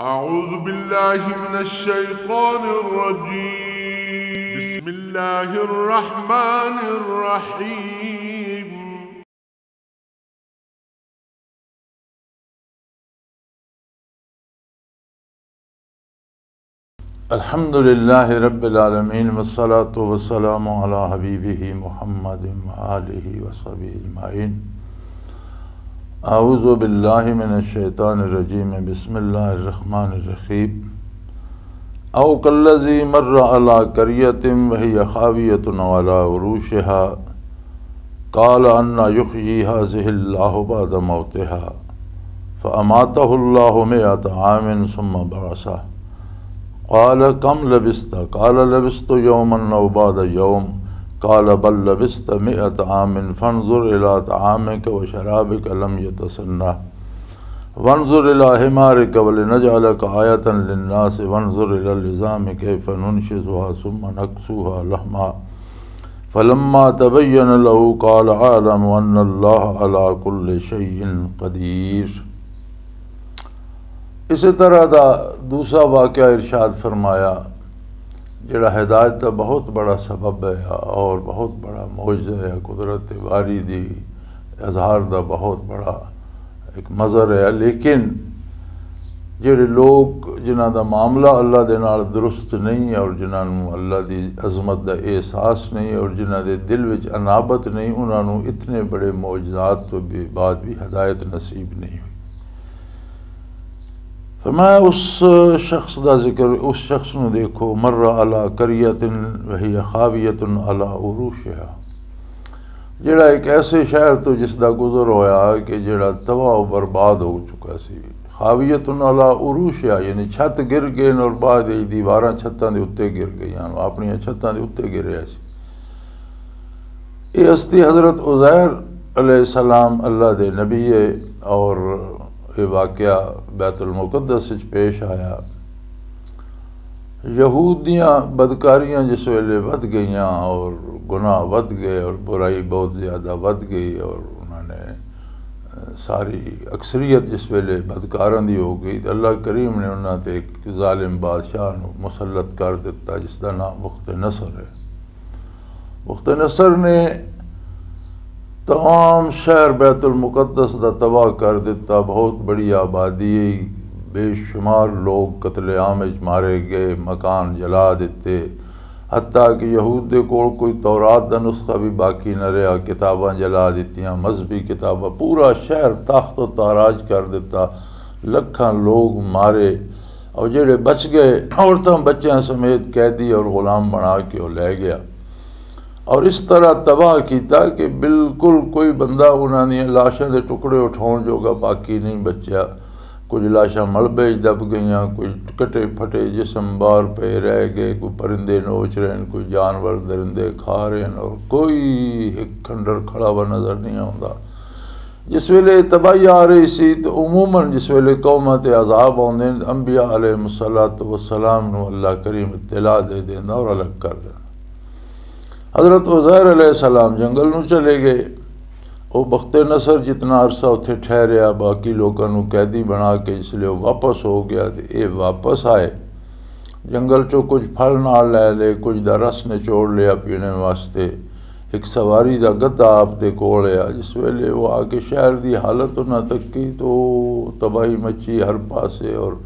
أعوذ بالله من الشيطان الرجيم بسم الله الرحمن الرحيم अल्हम्दुलिल्लाहि रब्बिल आलमीन वस्सलातु वस्सलामु अला हबीबिही मुहम्मदिन व आलिहि व सहबिहि अजमाइन। अऊज़ु बिल्लाहि मिनश शैतानिर रजीम बिस्मिल्लाहिर रहमानिर रहीम। औ कल्लज़ी मर्र अला क़रयतिन व हिय ख़ावियतुन अला उरूशिहा क़ाल अन्ना युहयी हाज़िहिल्लाहु बअद मौतिहा फ़अमातहुल्लाहु मिअत आमिन सुम्मा बअसह क़ाल कम लबिस्त क़ाल लबिस्तु यौमन औ बअद यौम क़ाल बल लबिस्त मिअत आमिन फ़न्ज़ुर इला तआमिक व शराबिक लम यतसन्नह वन्ज़ुर इला हिमारिक वलिनजअलक आयतन लिन्नास वन्ज़ुर इलल इज़ामि कैफ़ नुनशिज़ुहा सुम्मा नक्सुहा लहमा फ़लम्मा तबय्यन लहु क़ाल अअलमु अन्नल्लाह अला कुल्लि शैइन क़दीर। इसी तरह का दूसरा वाक़या इरशाद फरमाया जिहड़ा हिदायत का बहुत बड़ा सबब है और बहुत बड़ा मौजज़ा है, कुदरत बारी दी इज़हार का बहुत बड़ा एक मज़र है। लेकिन जिहड़े लोग जिन्हां दा मामला अल्लाह दे नाल दुरुस्त नहीं और जिन्हां नूं अल्लाह दी अज़मत का एहसास नहीं और जिन्हां दे दिल विच अनाबत नहीं, उन्हां नूं इतने बड़े मौजज़ात तो बाद भी हिदायत नसीब नहीं हुई। फरमाया उस शख्स का जिक्र, उस शख्स को देखो, मर्रा अला क़रयतिन व हिय ख़ावियतुन अला उरूशिहा, जिहड़ा एक ऐसे शहर तो जिसका गुज़र होया कि जिहड़ा तबाह बर्बाद हो चुका सी। ख़ावियतुन अला उरूशिहा यानी छत गिर गए और बाद दीवारां छत्तां दे उत्ते गिर गईयां, अपनी छत्तां दे उत्ते गिरिया सी। ये हस्ती हज़रत उज़ैर अलैहिस्सलाम अल्लाह दे नबी है और ये वाक़या बैतुल मुक़द्दस विच पेश आया। यहूदियाँ बदकारियाँ जिस वेले वध गईयां और गुनाह वध गए और बुराई बहुत ज़्यादा वध गई और उन्होंने सारी अक्सरियत जिस वेले बदकारां दी हो गई तो अल्लाह करीम ने उन्होंने ते एक ज़ालिम बादशाह नूं मुसल्लत कर दिता जिसका नाम बुख्त नसर है। बुख्त नसर ने तमाम शहर बैतुल मुक़द्दस का तबाह कर दिता। बहुत बड़ी आबादी, बेशुमार लोग कत्ले आम मारे गए, मकान जला दिते, हत्ता कि यहूद दे कोल कोई तौरात का नुस्खा भी बाकी न रहा, किताबां जला दित्तियां, मजहबी किताबां, पूरा शहर ताख्त व ताराज कर दिता, लखां लोग मारे और जेड़े बच गए औरतों बच्चों समेत कैदी और गुलाम बना के वो ले गया और इस तरह तबाह किया कि बिल्कुल कोई बंदा उन्होंने लाशों के टुकड़े उठाने जोगा बाकी नहीं बचा। कुछ लाशा मलबे दब गई, कोई कटे फटे जिसम बाहर पे रह गए, कोई परिंदे नोच रहे हैं, कोई जानवर दरिंदे खा रहे हैं और कोई एक खंडर खड़ा हुआ नज़र नहीं आता। जिस वेले तबाही आ रही सी तो उमूमन जिस वेले कौमां ते अज़ाब आउंदे अंबिया अलैहिस्सलातु वस्सलाम नूं अल्लाह करीम इत्तला दे देंदा और अलग कर देंदा। हज़रत उज़ैर अलैहिस्सलाम जंगल में चले गए। वो बख्त नसर जितना अरसा उत्थे ठहरिया, बाकी लोगों को कैदी बना के इसलिए वो वापस हो गया तो ये वापस आए। जंगल चो कुछ फल नाल लै ले, कुछ दा रस निचोड़ लिया पीने वास्ते। एक सवारी का गद्दा आपके कोल आ। जिस वेले वो आके शहर की हालत उन्हें तकी तो तबाही मची हर पासे और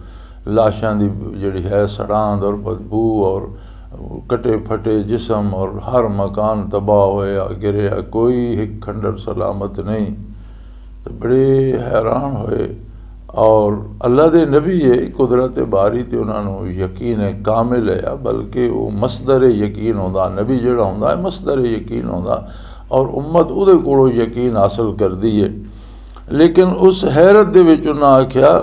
लाशां दी जिहड़ी है सड़ांद और बदबू और कटे फटे जिसम और हर मकान तबाह होया गिरया, कोई एक खंडर सलामत नहीं। तो बड़े हैरान होए और अल्लाह दे नबी है, कुदरत बारी ते उन्होंने यकीन कामिल है, बल्कि वो मसदर यकीन होंदा, नबी जिहड़ा होंदा है मसदर यकीन होंदा और उम्मत उहदे कोलों यकीन हासिल करदी है। लेकिन उस हैरत दे विच उन्हां आख्या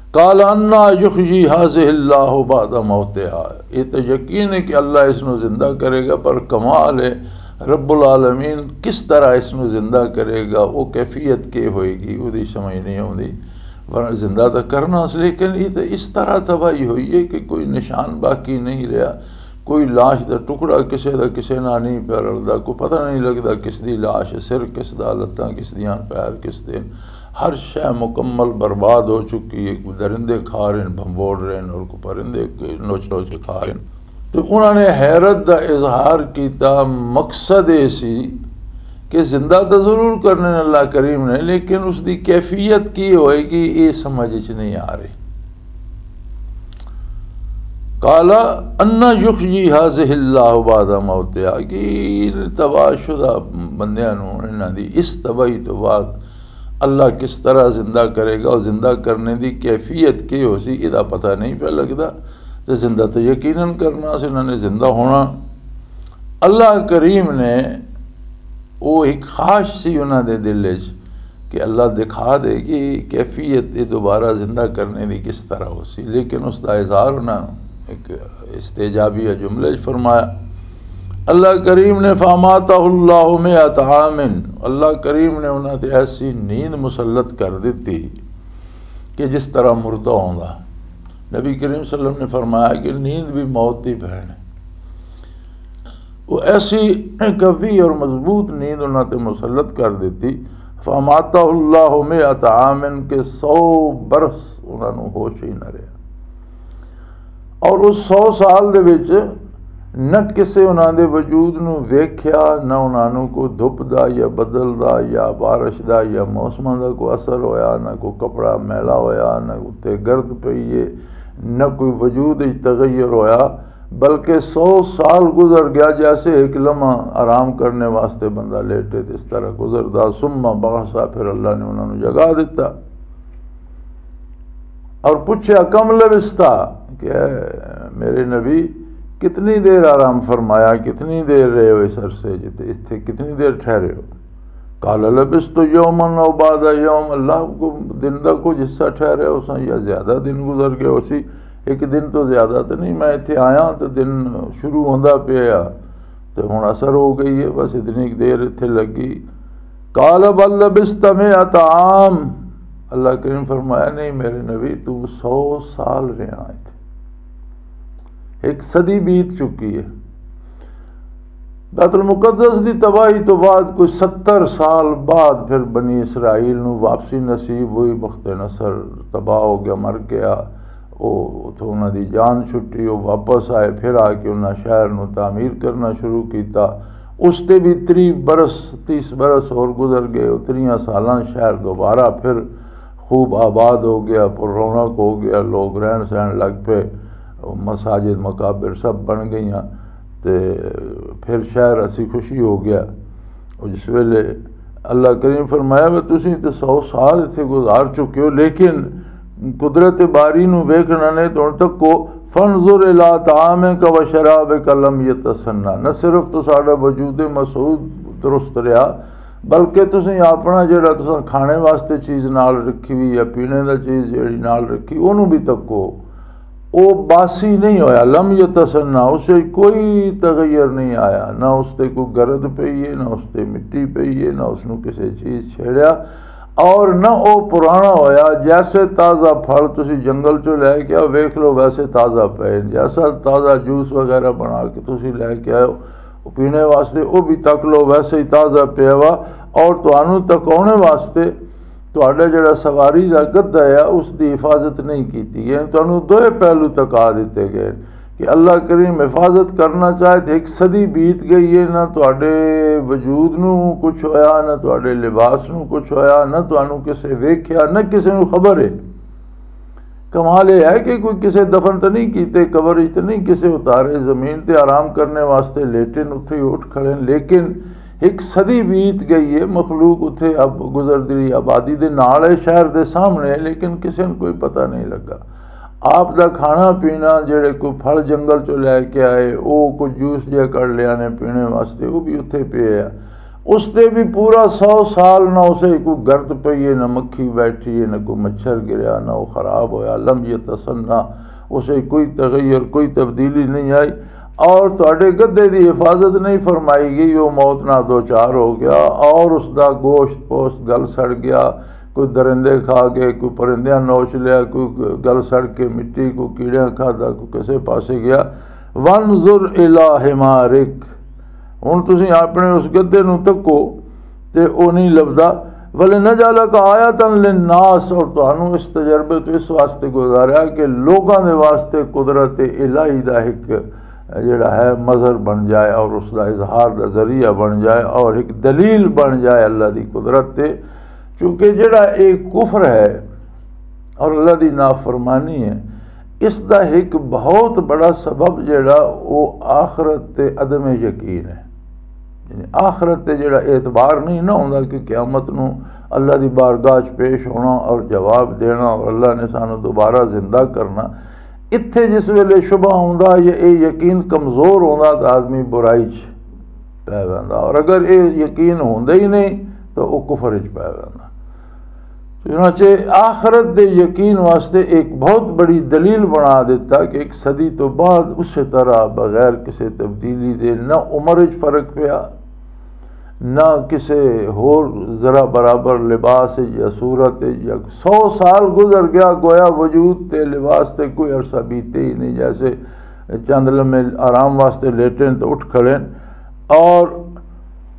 काल अन्ना युहयी हाज़िहिल्लाहु बअद मौतिहा, ये तो यकीन है कि अल्लाह इसनों जिंदा करेगा, पर कमाल है रब्बुल आलमीन किस तरह इसनों जिंदा करेगा, वो कैफियत के होएगी उसकी समझ नहीं आती। वरना जिंदा तो करना, लेकिन ये तो इस तरह तबाही हुई है कि कोई निशान बाकी नहीं रहा, कोई लाश का टुकड़ा किसी का किसी ना नहीं पिया रलता, कोई पता नहीं लगता किस दी लाश है, सिर किस दा, लत्तां किस दियां, पैर किस दे, हर शय मुकम्मल बर्बाद हो चुकी है। कोई दरिंदे खा रहे हैं, भंबोड़ रहे हैं, और कोई परिंदे नोच नोच के खा रहे हैं। तो उन्होंने हैरत का इजहार किया। मकसद ये सी कि जिंदा तो जरूर करने अल्लाह करीम ने, लेकिन उसकी कैफियत की होएगी ये समझ नहीं आ रही। काला अन्ना युखजी हाज़िहिल्लाहु बादा मौतिहा, कि तबाहशुदा बंदियां नूं इन्हां दी इस तबाही तो बाद अल्लाह किस तरह जिंदा करेगा, और जिंदा करने की कैफियत की हो सी इहदा पता नहीं पे लगता। तो जिंदा तो यकीनन करना से इन्होंने जिंदा होना। अल्लाह करीम ने वो एक ख्वाहिश सी उन्होंने दिल च कि अल्लाह दिखा दे कि कैफियत दोबारा जिंदा करने की किस तरह हो सी, लेकिन उसका इजहार उन्हें एक इस्तेजाबिया जुमले फरमाया। अल्लाह करीम ने फ़ामातहुल्लाहु मिअत आमिन, अल्लाह करीम ने उन्हें ऐसी नींद मुसल्लत कर दी कि जिस तरह मुर्दा होंदा। नबी करीम सल्लल्लाहु अलैहि वसल्लम ने फरमाया कि नींद भी मौत की बहन है। वो ऐसी कवी और मजबूत नींद उन्होंने मुसल्लत कर दी। फ़मातहुल्लाहु मिअत आमिन के 100 बरस उन्होंने होश ही न रहा, और उस 100 साल दे विच न किसी उन्होंने वजूद नूं वेख्या, न उन्होंने कोई धुप दा या बदल दा या बारिश दा या मौसम का कोई असर होया, न कोई कपड़ा मैला होया, न उत्ते गर्द पई है, न कोई वजूद तगैर होया, बल्कि 100 साल गुजर गया जैसे एक लम्हा आराम करने वास्ते बंदा लेटे तो इस तरह गुजरदा। सुम्मा बासा, फिर अल्लाह ने उन्होंने जगा दिता और पूछा कम लबिस्ता, कि मेरे नबी कितनी देर आराम फरमाया, कितनी देर रहे हो इस अरसे जिते इतने कितनी देर ठहरे हो। काला लबिस तो यौमन औ बादा यौम, अल्लाह को दिन का कुछ हिस्सा ठहरे हो या ज़्यादा दिन गुजर गए उसी, एक दिन तो ज़्यादा तो नहीं, मैं इतने आया तो दिन शुरू होंदा पिया तो हुण असर हो गई है, बस इतनी देर इत्थे लगी। काला बल लबिस्त मिअत आम, अल्लाह करीम फरमाया नहीं मेरे नबी तू 100 साल रहा इत्थे, एक सदी बीत चुकी है। बैतुल मुक़द्दस की तबाही तो बाद कोई 70 साल बाद फिर बनी इसराइल नूं वापसी नसीब हुई। बख्ते नसर तबाह हो गया, मर गया, वो उतों उन्होंने जान छुट्टी, वो वापस आए, फिर आके उन्हें शहर नूं तामीर करना शुरू किया। उसते भी 30 बरस और गुजर गए। 30 साल शहर दोबारा फिर खूब आबाद हो गया, पुरौनक हो गया, लोग रहन सहन लग पे, मसाजिद मकाबिर सब बन गई, तो फिर शहर असी खुशी हो गया। और जिस वेले अल्लाह करीम फरमाया भी तुसीं तो 100 साल इत्थे गुजार चुके हो, लेकिन कुदरत बारी नूं वेखना ने तो तक को फनजुर इला तामिक व शराबिक लम यतसन्ना, न सिर्फ तो साडा वजूद मसूद दुरुस्त रहा, बल्कि तुसीं अपना जिहड़ा तुसां खाने वास्ते चीज़ नाल रखी हुई या पीने दा चीज़ जिहड़ी नाल रखी उहनूं भी तको, वो बासी नहीं होया। लम यतसन्ना, उसे कोई तगैर नहीं आया, ना उसते कोई गर्द पई है, ना उसते मिट्टी पई है, ना उसनूं किसी चीज़ छेड़िया, और न वो पुराना होया। जैसे ताज़ा फल तुसी जंगल चो लैके आओ वेख लो वैसे ताज़ा पे, जैसा ताज़ा जूस वगैरह बना के तुसी लैके आओ पीने वास्ते वो भी तक लो वैसे ही ताज़ा पिया वा। और तुहानू तकाने वास्ते तुहाडा जिहड़ा सवारी का गद्दा है उसकी हिफाजत नहीं की गई। तुहानू दोए पहलू तका दिते गए कि अल्लाह करीम हिफाजत करना चाहे तो एक सदी बीत गई है, ना तुहाडे वजूद नूं कुछ होया, ना तुहाडे लिबास नूं कुछ होया, ना तुहानू किसे वेख्या, ना किसी नूं खबर है। कमाल यह है कि कोई किसी दफन तो नहीं कीते, कबर तो नहीं किसे उतारे, ज़मीन पर आराम करने वास्ते लेटे उत्थे ही उठ खड़े, लेकिन एक सदी बीत गई है। मखलूक उत्थे अब गुजरदी आबादी दे नाल है, शहर के सामने, लेकिन किसी को कोई पता नहीं लगा। आप दा खाना पीना जेड़े कोई फल जंगल चो लैके आए वो कुछ जूस जहा कढ़ लिया ने पीने वास्ते वो भी उत्थे पे है। उसते भी पूरा 100 साल ना उसे कोई गर्द पई है, ना मक्खी बैठी है, ना कोई मच्छर गिरया, ना वो ख़राब होया। लम यतसन्ना, उसे कोई तगैर कोई तब्दीली नहीं आई। और तुहाडे गद्दे की हिफाजत नहीं फरमाई गई, वो मौत ना दो चार हो गया और उसका गोश्त पोश्त गल सड़ गया। कोई दरिंदे खा के, कोई परिंदियाँ नोच लिया, कोई गल सड़ के मिट्टी, कोई कीड़ियाँ खाता, कोई किसी पासे गया। वनजुर इला हिमारिक, हुण तुसीं अपने उस गधे नूं तक्को ते वो नहीं लभदा। वले नजालक आयतन लिन्नास, और तुहानूं इस तजर्बे तो इस वास्ते गुजारिया कि लोगों के वास्ते कुदरत इलाही दा एक जिहड़ा है मज़हर बन जाए और उसका इजहार का जरिया बन जाए और एक दलील बन जाए अल्लाह की कुदरत से। क्योंकि जिहड़ा एक कुफर है और अल्लाह की नाफरमानी है, इसका एक बहुत बड़ा सबब जिहड़ा वो आखरत ते अदम यकीन है। आखरत ते जिहड़ा एतबार नहीं ना होंदा कि क़यामत नूं अल्लाह की बारगाह पेश होना और जवाब देना और अल्लाह ने सानू दोबारा जिंदा करना, इत्थे जिस वेले शुबा आउंदा या यकीन कमज़ोर होंदा तो आदमी बुराई च पै वैंदा, और अगर ये यकीन होंदा ही नहीं तो वह कुफर च पै वैंदा। चुनांचे आखरत दे यकीन वास्ते एक बहुत बड़ी दलील बना दिता कि एक सदी तो बाद उस तरह बगैर किसी तब्दीली दे न उम्र च फर्क पिया, ना किसी होर ज़रा बराबर लिबास या सूरत, या 100 साल गुजर गया गोया वजूद ते लिबास ते कोई अरसा बीते ही नहीं, जैसे चंद लम्हे आराम वास्ते लेटें तो उठ खड़ें। और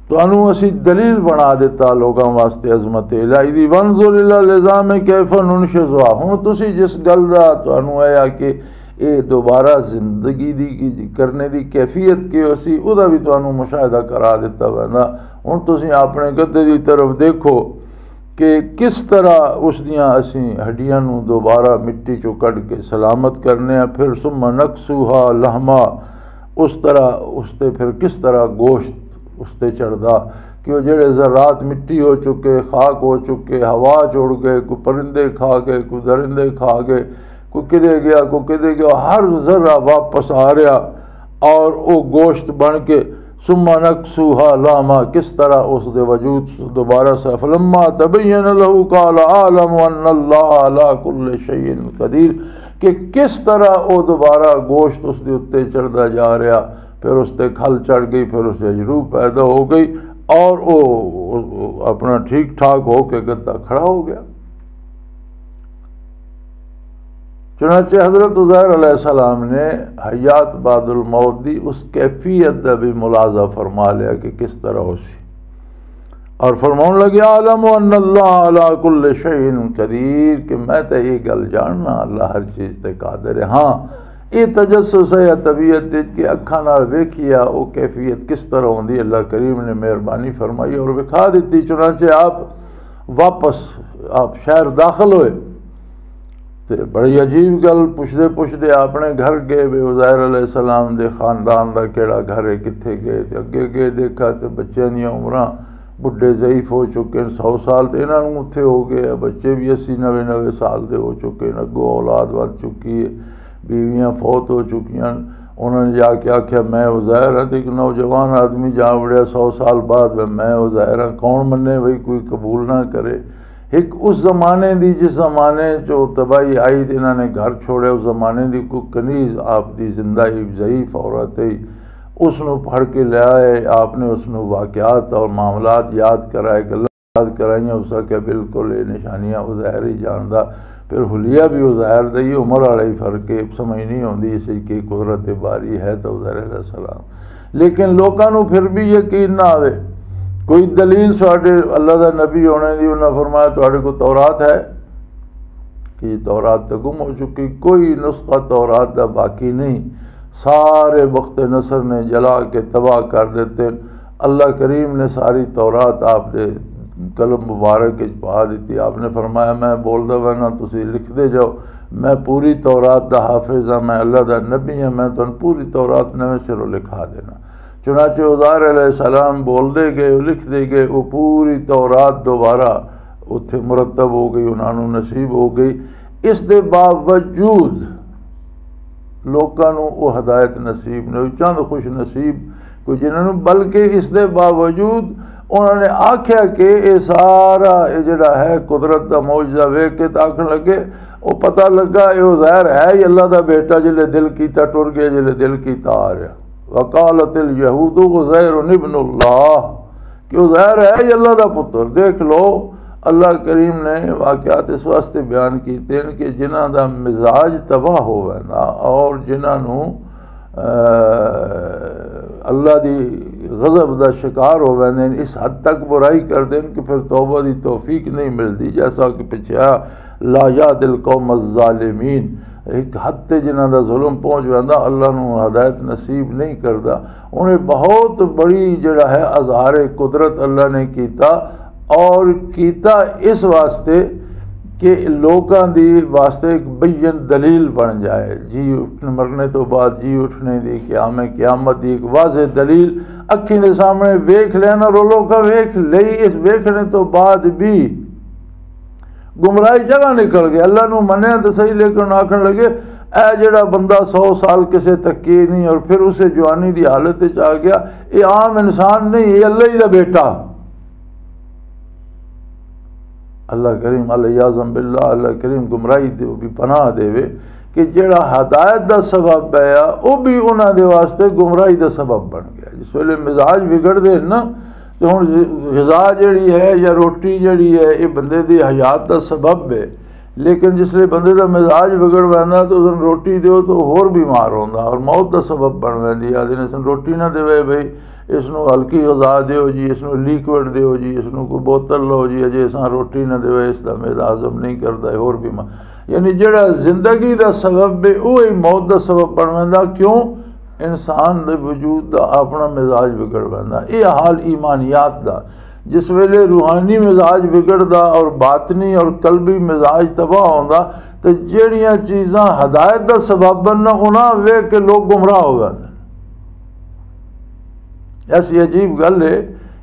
तुहानू असी दलील बना दिता लोगों वास्ते अजमत इलाही दी। वंजुर इला लिज़ाम कैफ़ नुनशिज़ुहा, हुण तुसी जिस गल दा तुहानू है कि ये दोबारा जिंदगी दी करने की कैफियत की असी उहदा भी तुहानू मुशाहिदा करा दिता वैंदा। हुण तुसी अपने गधे की तरफ देखो कि किस तरह उस दियां असी हड्डियां नू दोबारा मिट्टी चो कढ़ के सलामत करने, फिर सुम्मा नक्सूहा लहमा, उस तरह उसते फिर किस तरह गोश्त उसते चढ़दा कि वो जेड़े ज़रात मिट्टी हो चुके, खाक हो चुके, हवा चुड़ गए, कोई परिंदे खा गए, कोई दरिंदे खा गए, कोई किधे गया कोई किधे गया, हर ज़रा वापस आ रहा और वो गोश्त बन के सुम्मा नक्सूहा लामा, किस तरह उसके वजूद दोबारा से फलम्मा तबय्यन लहू क़ाल आलम अन्नल्लाह अला कुल्लि शैइन क़दीर, कि किस तरह वो दोबारा गोश्त उसके उत्ते चढ़ता जा रहा, फिर उसते खल चढ़ गई, फिर उससे रूह पैदा हो गई और वो अपना ठीक ठाक हो के गद्दा खड़ा हो गया। चुनांचे हज़रत उज़ैर अलैहिस्सलाम ने हयात बादुल मौत दी उस कैफियत का भी मुलाजा फरमा लिया कि किस तरह हो सी, और फरमाने लगे आलम अन्नल्लाह अला कुल्लि शैइन क़दीर, कि मैं तो ये गल जानना अल्लाह हर चीज़ ते कादिर है। हाँ, ये तजस्सुस है या तबीयत कि अखा नाल वेखिया वो कैफियत किस तरह होंदी, अल्लाह करीम ने मेहरबानी फरमाई और विखा दी। चुनांचे आप वापस आप शहर दाखिल होए तो बड़ी अजीब गल पुछदे पुछदे अपने घर गए वे उज़ैर अलैहिस्सलाम दे खानदान का केड़ा घर है, कित्थे गए, तो अगे गए देखा तो बच्चों दी उम्रां बुढ़े ज़ईफ हो चुके हैं, 100 साल तो इन्होंने उत्थे हो गए, बच्चे भी 80-90 साल के हो चुके हैं, अगों औलाद वध चुकी है, बीवियाँ फौत हो चुकी। उन्होंने जाके आख्या मैं उज़ैर हाँ, तो एक नौजवान आदमी जा वड़िया 100 साल बाद मैं उज़ैर हाँ, कौन मन्ने भाई, कोई कबूल ना करे। एक उस ज़माने की जिस ज़माने जो तबाही आई तो इन्होंने घर छोड़े, उस ज़माने की कोई कनीज़ आपकी जिंदा ही ज़ईफ औरत ही उसनों फड़ के ले आए, आपने उसनों वाक़यात और मामलात याद कराए, गल्लां याद कराइयां, उसका क्या बिल्कुल ये निशानियाँ उज़ैर ही जानदा। फिर हुलिया भी उज़ैर दी, उम्र वाला ही फर्क है, समझ नहीं आती इसी की कुदरत बारी है तो उज़ैर अलैहिस्सलाम। लेकिन लोगों फिर भी यकीन ना आवे, कोई दलील साढ़े अल्लाह का नबी होने की, उन्हें फरमाया तुहाडे को तौरात है कि तौरात तो गुम हो चुकी, कोई नुस्खा तौरात का बाकी नहीं, सारे वक्त नसर ने जला के तबाह कर देते। अल्लाह करीम ने सारी तौरात आपके कलम मुबारक पा दी। आपने फरमाया मैं बोलदा वैना तुसी लिखते जाओ, मैं पूरी तौरात का हाफिज़ हाँ, मैं अल्लाह का नबी हाँ, मैं तुहानूं पूरी तौरात नवें सिरों लिखा देना। चुनांचे उज़ैर अलैहिस्सलाम बोलते गए, लिखते गए, वो पूरी तौरात दोबारा उत्थे मुरतब हो गई, उन्होंने नसीब हो गई। इस दे बावजूद लोगों वो हदायत नसीब नहीं, चंद खुश नसीब कोई जिन्होंने, बल्कि इस दे बावजूद उन्होंने आख्या कि ये सारा ये जड़ा है कुदरत का मौजज़ा वेख के तो आखन लगे, वो पता लगा ये उज़ैर है ही अल्लाह का बेटा, जिले दिल कीता टुर गया, जिले दिल कीता आ रहा। वकालतिल यहूदु उज़ैर इब्नुल्लाह, कि उज़ैर है ही अल्लाह का पुत्र। देख लो अल्लाह करीम ने वाक़यात इस वास्ते बयान किए कि जिन्हों का मिजाज तबाह होवे ना और जिन्होंने अल्लाह दी गज़ब दा शिकार हो वैंदे ने, इस हद तक बुराई करते हैं कि फिर तौबा दी तौफीक नहीं मिलती। जैसा कि पिछे ला यादिल कौम ज़ालिमीन, एक हद ते जिन्हां दा जुल्म पहुँच वैंदा अल्लाह नूं हदायत नसीब नहीं करता। उन्हें बहुत बड़ी जिहड़ा है अज़हारे कुदरत अल्लाह ने कीता, और कीता इस वास्ते कि लोगों दी वास्ते एक बय्यन दलील बन जाए। जी उठने मरने तो बाद जी उठने दी क़यामत दी एक वाज़े दलील अखी के सामने वेख लेना, रोलो का वेख ले, इस वेखने तो बाद भी गुमराही जगह निकल गए। अल्लाह नूं मन्निया तो सही, लेकिन आखन लगे ए जिहड़ा बंदा 100 साल किसी तके नहीं और फिर उसे जवानी की हालत आ गया, ये आम इंसान नहीं, ये अल्लाह ही दा बेटा। अल्लाह करीम अल-याज़म बिल्लाह, अल्लाह करीम गुमराही दे भी पनाह देवे कि जिहड़ा हदायत का सबब है वह भी उन्हां दे वास्ते गुमराही का सबब बन गया। जिस वेले मिजाज बिगड़ते हैं ना, तो हुण ग़िज़ा जिहड़ी है या रोटी जिहड़ी है ये बंदे दी हयात का सबब है, लेकिन जिसले बंदे का मिजाज बिगड़ पैंदा तो उस रोटी दो तो होर बीमार होंदा और मौत का सबब बन पैंदी। आदि ने रोटी ना देवे, भाई इसनों हल्की गज़ा दो जी, इसनों लिक्विड दो जी, इसनों कोई बोतल लो जी, अजे इस रोटी ना देवे इसका मेरा हजम नहीं करता, होर बीमार। यानी जिहड़ा जिंदगी का सबब है वही मौत का सबब बन पैंदा। क्यों? इंसान के वजूद का अपना मिजाज बिगड़ पैंदा। ये हाल ईमानियात का, जिस वेले रूहानी मिजाज बिगड़दा और बातनी और कल्बी मिजाज तबाह होंदा, तो जिहड़ियां चीज़ां हदायत का सबब बनना उन्हां वेख के लोग गुमराह हो जाते। ऐसी अजीब गल है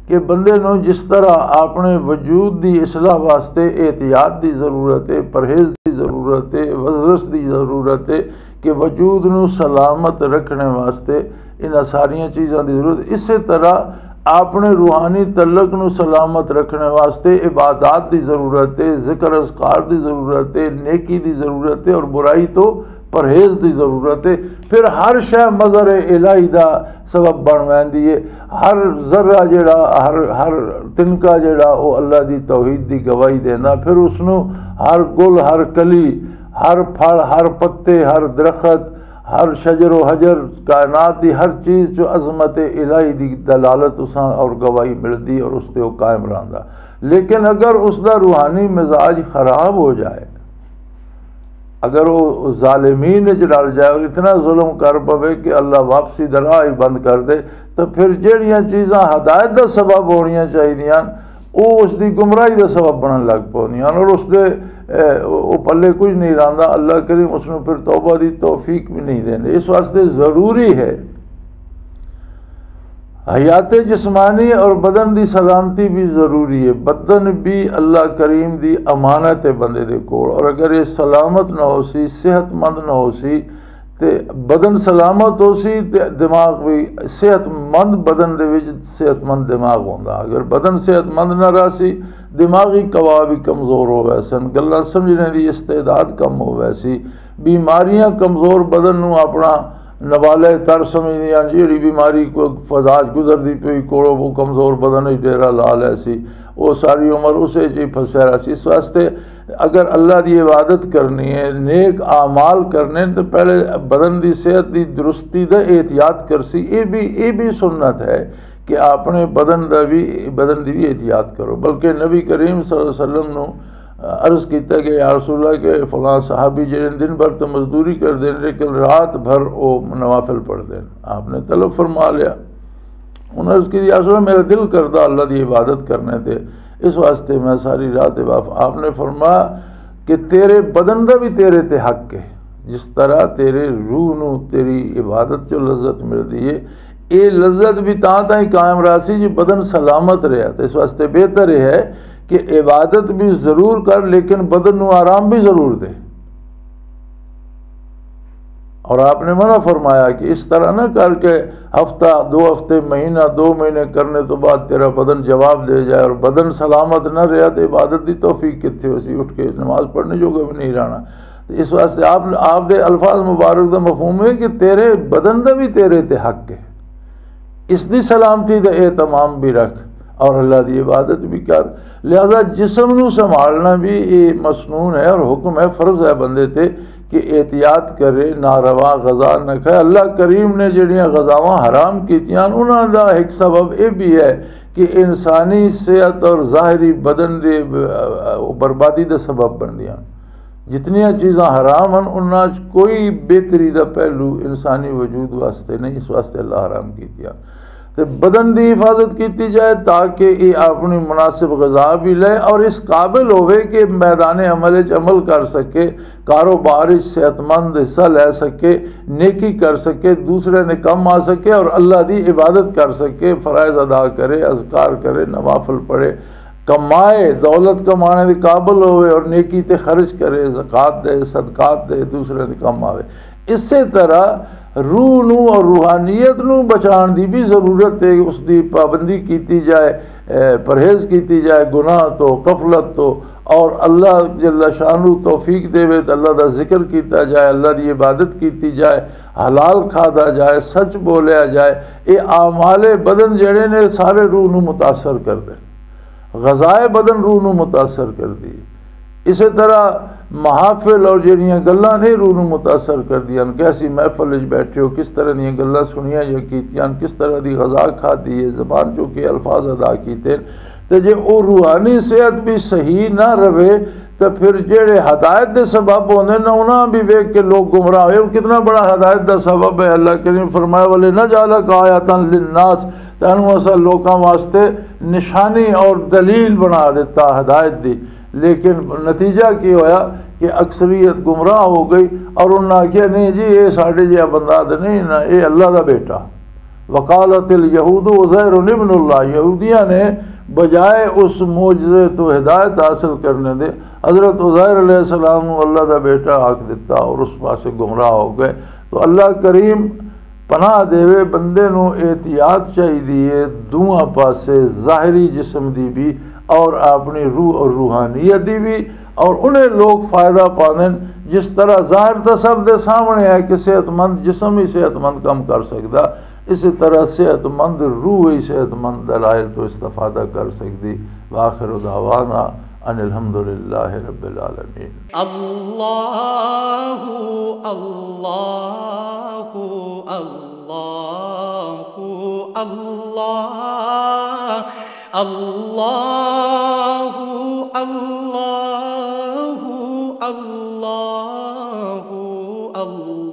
कि बंदे नूं जिस तरह अपने वजूद की इसलाह वास्ते एहतियात की ज़रूरत है, परहेज़ की ज़रूरत है, वज़रस की ज़रूरत है कि वजूद नूं सलामत रखने वास्ते इन्हां सारियां चीज़ों की ज़रूरत, इस तरह अपने रूहानी तल्लक नूं सलामत रखने वास्ते इबादत की ज़रूरत है, ज़िक्र अज़कार की ज़रूरत है, नेकी की ज़रूरत है और बुराई तो परहेज़ की ज़रूरत है। फिर हर शय मज़हर इलाही का सबब बन पैंदी है। हर ज़र्रा जिहड़ा हर तिनका जिहड़ा वो अल्लाह की तौहीद की गवाही देंदा। फिर उसनूं हर गुल, हर कली, हर फल, हर पत्ते, हर दरख्त, हर शजर व हजर, कायनात की हर चीज़ जो अज़मत इलाही की दलालत उसां और गवाही मिलती और उससे वो कायम रहिंदा। लेकिन अगर उसका रूहानी मिजाज खराब हो जाए, अगर वो ज़ालिमीन च रल जाए और इतना जुल्म कर पवे कि अल्लाह वापसी दा राह ही बंद कर दे, तो फिर जिहड़ियां चीज़ां हदायत का सबब होनियां चाहिए वो उसकी गुमराही का सबब बनन लग पौंदियां और उसके वो पल्ले कुछ नहीं रहिंदा। अल्लाह करीम उसनूं फिर तौबा की तौफीक भी नहीं देंदे। इस वास्ते ज़रूरी है हयात जिस्मानी और बदन की सलामती भी ज़रूरी है। बदन भी अल्लाह करीम की अमानत है बंदे दे कोल, और अगर ये सलामत ना हो सी, सेहतमंद ना हो सी, तो बदन सलामत हो सी तो दिमाग भी सेहतमंद, बदन दे विच सेहतमंद दिमाग होंदा। अगर बदन सेहतमंद ना रहा सी, दिमागी कवा भी कमज़ोर हो वैसन, गल्लां समझने की इस्तेदाद कम हो वैसी, बीमारियां कमज़ोर बदन नूं अपना नवाले तर समझदियां। जिहड़ी बीमारी कोई फजाज गुजरती पई कोलों वो कमज़ोर बदन ही डेरा ला लै सी, वो सारी उम्र उसे च फसया रहा सी। इस वास्ते अगर अल्लाह की इबादत करनी है, नेक आमाल करने, तो पहले बदन की सेहत की दुरुस्ती का एहतियात कर सी। ये भी सुन्नत है कि अपने बदन की भी एहतियात करो। बल्कि नबी करीम सल्लल्लाहु अलैहि वसल्लम नूं अर्ज़ किया कि या रसूल अल्लाह के फलां सहाबी जिहड़े दिन भर तो मजदूरी करते हैं लेकिन रात भर वो नवाफिल पढ़ते हैं। आपने तलब फरमा लिया, उन्हें अर्ज़ की या रसूल मेरा दिल करता अल्लाह की इबादत करने थे, इस वास्ते मैं सारी रात इबादत। आपने फरमाया कि तेरे बदन का भी तेरे ते हक है, जिस तरह तेरे रूह नूं तेरी इबादत जो लज्जत मिलती है, ये लज्जत भी तां ही कायम रहा सी जो बदन सलामत रहा। तो इस वास्ते बेहतर है कि इबादत भी ज़रूर कर लेकिन बदन नूं आराम भी ज़रूर दे। और आपने मना फरमाया कि इस तरह ना करके हफ्ता, 2 हफ्ते, महीना, 2 महीने करने तो बाद तेरा बदन जवाब दे जाए और बदन सलामत न रहा तो इबादत की तौफीक कित्थे हो सी, उठ के नमाज पढ़ने जोगा भी नहीं रहना। तो इस वास्ते आप दे अल्फाज मुबारक का मफहूम है कि तेरे बदन का भी तेरे ते हक है, इसकी सलामती का एहतमाम भी रख और अल्लाह की इबादत भी कर। लिहाजा जिस्म नूं संभालना भी ये मसनून है और हुक्म है, फ़र्ज़ है बंदे ते कि एहतियात करे, नारवा गज़ा न खाए। अल्लाह करीम ने जड़ियाँ गज़ावां हराम कीतियां उन्हां दा एक सबब यह भी है कि इंसानी सेहत और ज़ाहरी बदन की बर्बादी का सबब बनदियां। जितनियां चीज़ां हराम हैं उन्हां कोई बेहतरी का पहलू इंसानी वजूद वास्ते नहीं, इस वास्ते अल्लाह हराम कीतियां। तो बदन की हिफाजत की जाए ताकि ये अपनी मुनासिब गज़ा भी ले और इस काबिल होवे कि मैदान अमल अमल कर सके, कारोबार सेहतमंद हिस्सा ले सके, नेकी कर सके, दूसरे ने कम आ सके और अल्लाह की इबादत कर सके, फ़राइज़ अदा करे, अज़कार करे, नवाफिल पढ़े, कमाए, दौलत कमाने के काबिल होवे और नेकी ते खर्च करे, ज़कात दे, सदकात दे, दूसरे ने कम आवे। इस तरह रूह नू और रूहानियत नू बचाने की भी ज़रूरत है, उसकी पाबंदी की जाए, परहेज़ की जाए गुनाह तो, गफलत तो, और अल्लाह जल्ला शानू तौफीक देवे तो अल्लाह का जिक्र किया जाए, अल्लाह की इबादत की जाए, हलाल खादा जाए, सच बोलिया जाए। ये आमाले बदन जड़े ने सारे रूह नू मुतासर कर दे, गज़ाए बदन रूह नू मुतासर कर दी। इस तरह महाफिल और जड़ियाँ गल्लां ने रूह नू मुतासर कर दियां। कैसी महफिल बैठे हो, किस तरह दी गल्लां सुनिया या कीतियां, किस तरह की गज़ा खाधी है, ज़बान चो के अल्फाज अदा किए। तो जे वो रूहानी सेहत भी सही ना रहे तो फिर जेड़े हदायत के सबब होंगे ना उन्हें भी वेख के लोग गुमराह होए। कितना बड़ा हदायत का सबब है। अल्लाह करीम फरमाए वाले न जाला का आयतन लिन्नास, तैनू असा लोगों वास्ते निशानी और दलील बना दिता हदायत की। लेकिन नतीजा की होया कि अक्सरियत गुमराह हो गई और उन्हें आख्या नहीं जी ये साढ़े जहा बंदा तो नहीं ना, ये अल्लाह का बेटा। वकालतिल यहूद उज़ैर इब्नुल्लाह, यहूदिया ने बजाय उस मोजज़े तो हिदायत हासिल करने दे हज़रत उज़ैर अलैहिस्सलाम अल्लाह का बेटा आख दिता और उस पासे गुमराह हो गए। तो अल्लाह करीम पनाह देवे, बंदे नू एहतियात चाहिए दूआ पासे, ज़ाहरी जिस्म की भी और अपनी रूह और रूहानियत की भी। और उन्हें लोग फ़ायदा पाने जिस तरह ज़ाहिर तो सब दे सामने है कि सेहतमंद जिस्म ही सेहतमंद कम कर सकता, इसी तरह सेहतमंद रूह ही सेहतमंद दलाइल तो इस्तेफादा कर सकती। वाखिर दावाना अनिल हम्दुलिल्लाहि रब्बिल आलमीन। अल्लाहु अल्लाहु अल्लाहु अल्लाह अल्लाहु अल्लाहु अल्लाहु अल्लाह।